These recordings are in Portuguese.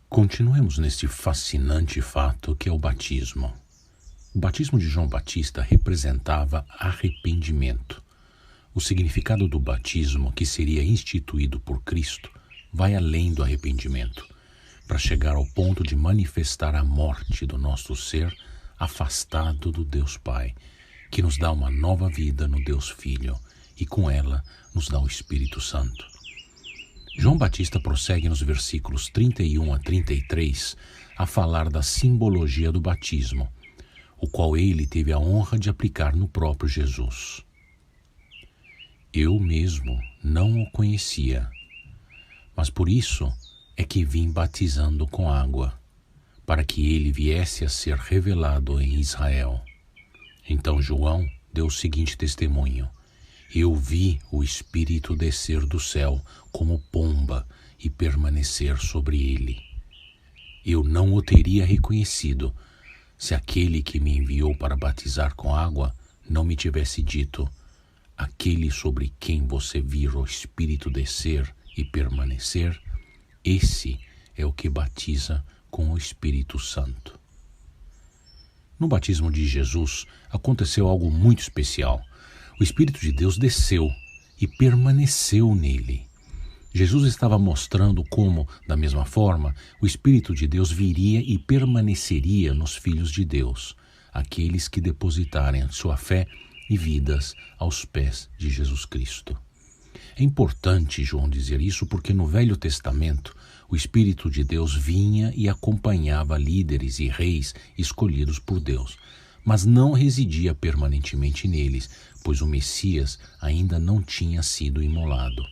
Continuemos neste fascinante fato que é o batismo. O batismo de João Batista representava arrependimento. O significado do batismo, que seria instituído por Cristo, vai além do arrependimento, para chegar ao ponto de manifestar a morte do nosso ser afastado do Deus Pai, que nos dá uma nova vida no Deus Filho e com ela nos dá o Espírito Santo. João Batista prossegue nos versículos 31 a 33 a falar da simbologia do batismo, o qual ele teve a honra de aplicar no próprio Jesus. Eu mesmo não o conhecia, mas por isso é que vim batizando com água, para que ele viesse a ser revelado em Israel. Então João deu o seguinte testemunho: eu vi o Espírito descer do céu como pomba e permanecer sobre ele. Eu não o teria reconhecido se aquele que me enviou para batizar com água não me tivesse dito: aquele sobre quem você vira o Espírito descer e permanecer, esse é o que batiza com o Espírito Santo. No batismo de Jesus aconteceu algo muito especial. O Espírito de Deus desceu e permaneceu nele. Jesus estava mostrando como, da mesma forma, o Espírito de Deus viria e permaneceria nos filhos de Deus, aqueles que depositarem sua fé e vidas aos pés de Jesus Cristo. É importante João dizer isso porque no Velho Testamento o Espírito de Deus vinha e acompanhava líderes e reis escolhidos por Deus, mas não residia permanentemente neles, pois o Messias ainda não tinha sido imolado,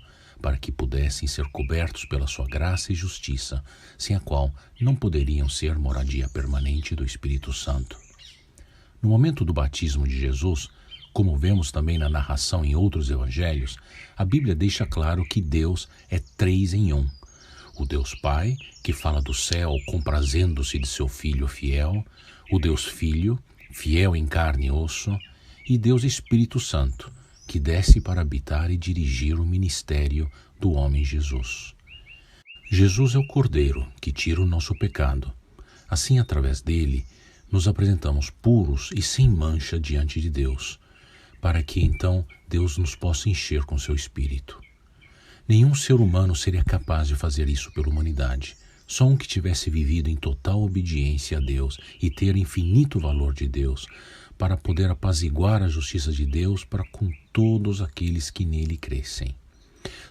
para que pudessem ser cobertos pela sua graça e justiça, sem a qual não poderiam ser moradia permanente do Espírito Santo. No momento do batismo de Jesus, como vemos também na narração em outros evangelhos, a Bíblia deixa claro que Deus é três em um. O Deus Pai, que fala do céu comprazendo-se de seu Filho fiel, o Deus Filho, fiel em carne e osso, e Deus Espírito Santo, que desce para habitar e dirigir o ministério do homem Jesus. Jesus é o Cordeiro que tira o nosso pecado. Assim, através dele, nos apresentamos puros e sem mancha diante de Deus, para que então Deus nos possa encher com seu Espírito. Nenhum ser humano seria capaz de fazer isso pela humanidade. Só um que tivesse vivido em total obediência a Deus e ter infinito valor de Deus, para poder apaziguar a justiça de Deus para com todos aqueles que nele crescem.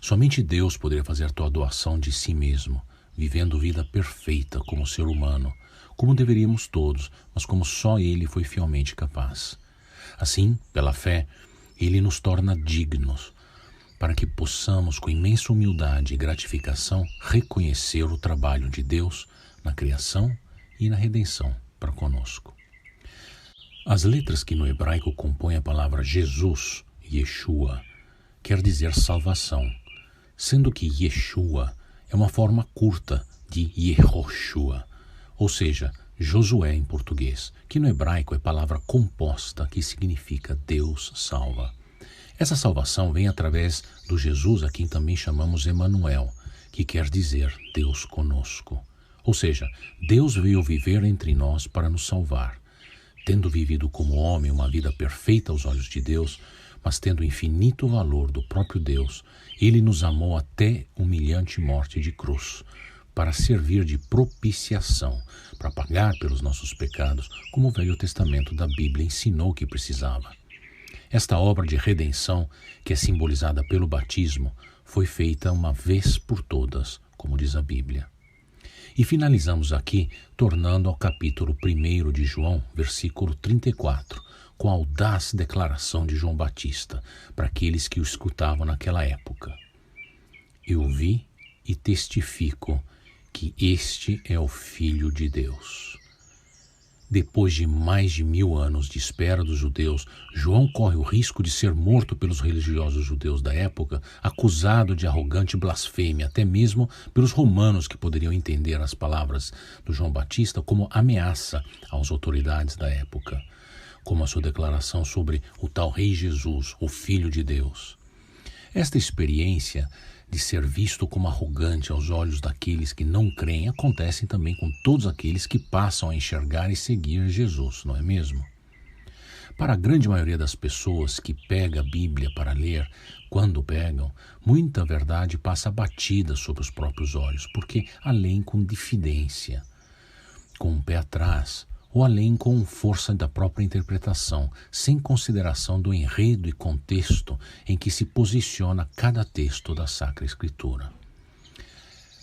Somente Deus poderia fazer tal doação de si mesmo, vivendo vida perfeita como ser humano, como deveríamos todos, mas como só ele foi fielmente capaz. Assim, pela fé, ele nos torna dignos, para que possamos, com imensa humildade e gratificação, reconhecer o trabalho de Deus na criação e na redenção para conosco. As letras que no hebraico compõem a palavra Jesus, Yeshua, quer dizer salvação, sendo que Yeshua é uma forma curta de Yehoshua, ou seja, Josué em português, que no hebraico é palavra composta que significa Deus salva. Essa salvação vem através do Jesus a quem também chamamos Emanuel, que quer dizer Deus conosco. Ou seja, Deus veio viver entre nós para nos salvar. Tendo vivido como homem uma vida perfeita aos olhos de Deus, mas tendo infinito valor do próprio Deus, ele nos amou até humilhante morte de cruz, para servir de propiciação, para pagar pelos nossos pecados, como o Velho Testamento da Bíblia ensinou que precisava. Esta obra de redenção, que é simbolizada pelo batismo, foi feita uma vez por todas, como diz a Bíblia. E finalizamos aqui, tornando ao capítulo 1 de João, versículo 34, com a audaz declaração de João Batista, para aqueles que o escutavam naquela época. Eu vi e testifico que este é o Filho de Deus. Depois de mais de 1000 anos de espera dos judeus, João corre o risco de ser morto pelos religiosos judeus da época, acusado de arrogante blasfêmia, até mesmo pelos romanos que poderiam entender as palavras do João Batista como ameaça às autoridades da época, como a sua declaração sobre o tal Rei Jesus, o Filho de Deus. Esta experiência de ser visto como arrogante aos olhos daqueles que não creem acontecem também com todos aqueles que passam a enxergar e seguir Jesus, não é mesmo? Para a grande maioria das pessoas que pega a Bíblia para ler, quando pegam, muita verdade passa batida sobre os próprios olhos, porque a leem com diffidência, com um pé atrás, ou a leem com força da própria interpretação, sem consideração do enredo e contexto em que se posiciona cada texto da Sacra Escritura.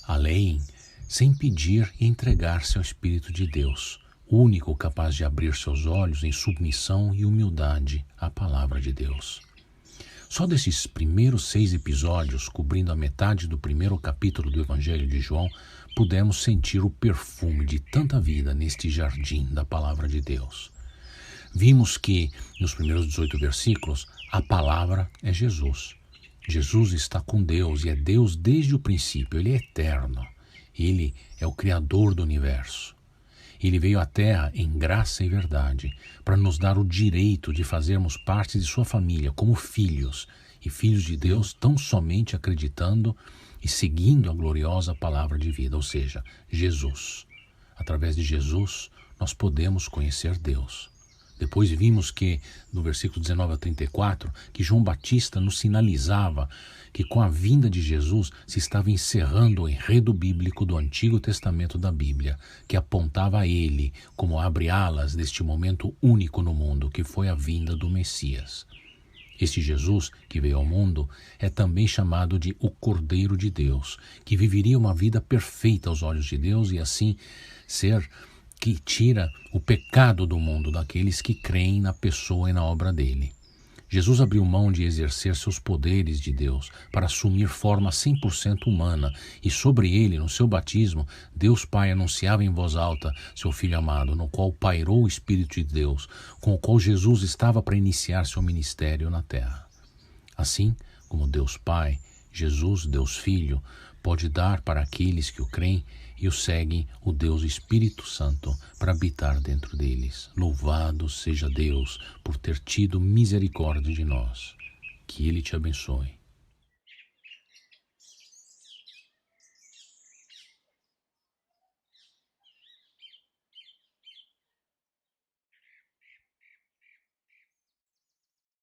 A leem sem pedir e entregar-se ao Espírito de Deus, único capaz de abrir seus olhos em submissão e humildade à palavra de Deus. Só desses primeiros 6 episódios, cobrindo a metade do primeiro capítulo do Evangelho de João, pudemos sentir o perfume de tanta vida neste jardim da palavra de Deus. Vimos que, nos primeiros 18 versículos, a palavra é Jesus. Jesus está com Deus e é Deus desde o princípio, Ele é eterno. Ele é o Criador do universo. Ele veio à Terra em graça e verdade, para nos dar o direito de fazermos parte de sua família como filhos, e filhos de Deus tão somente acreditando e seguindo a gloriosa palavra de vida, ou seja, Jesus. Através de Jesus, nós podemos conhecer Deus. Depois vimos que, no versículo 19 a 34, que João Batista nos sinalizava que com a vinda de Jesus se estava encerrando o enredo bíblico do Antigo Testamento da Bíblia, que apontava a ele como abre alas deste momento único no mundo, que foi a vinda do Messias. Este Jesus que veio ao mundo é também chamado de o Cordeiro de Deus, que viveria uma vida perfeita aos olhos de Deus e assim ser que tira o pecado do mundo daqueles que creem na pessoa e na obra dele. Jesus abriu mão de exercer seus poderes de Deus para assumir forma 100% humana e sobre ele, no seu batismo, Deus Pai anunciava em voz alta seu Filho amado, no qual pairou o Espírito de Deus, com o qual Jesus estava para iniciar seu ministério na terra. Assim como Deus Pai, Jesus, Deus Filho, pode dar para aqueles que o creem e o seguem o Deus Espírito Santo para habitar dentro deles. Louvado seja Deus por ter tido misericórdia de nós. Que Ele te abençoe.